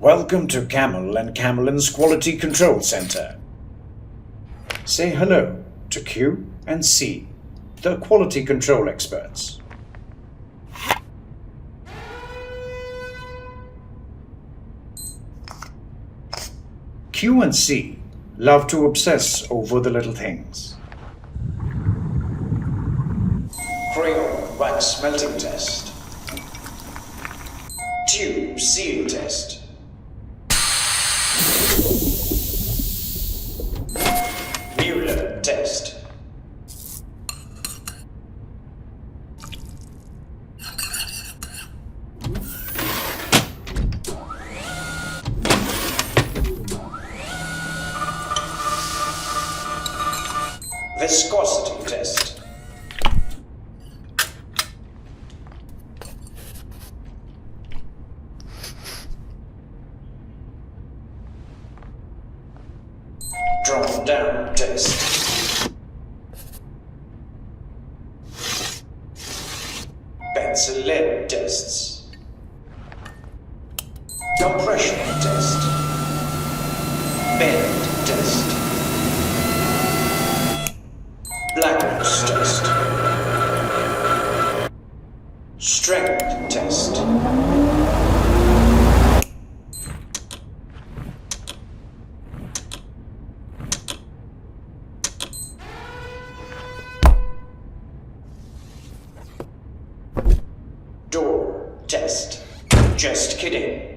Welcome to Camel and Camlin's Quality Control Center. Say hello to Q and C, the quality control experts. Q and C love to obsess over the little things. Crayon wax melting test. Tube seal test. Mueller test. Viscosity test. Drop down test. Pencil lead tests. Compression test. Bend test. Blackness test. Strength test. Door test. Just kidding.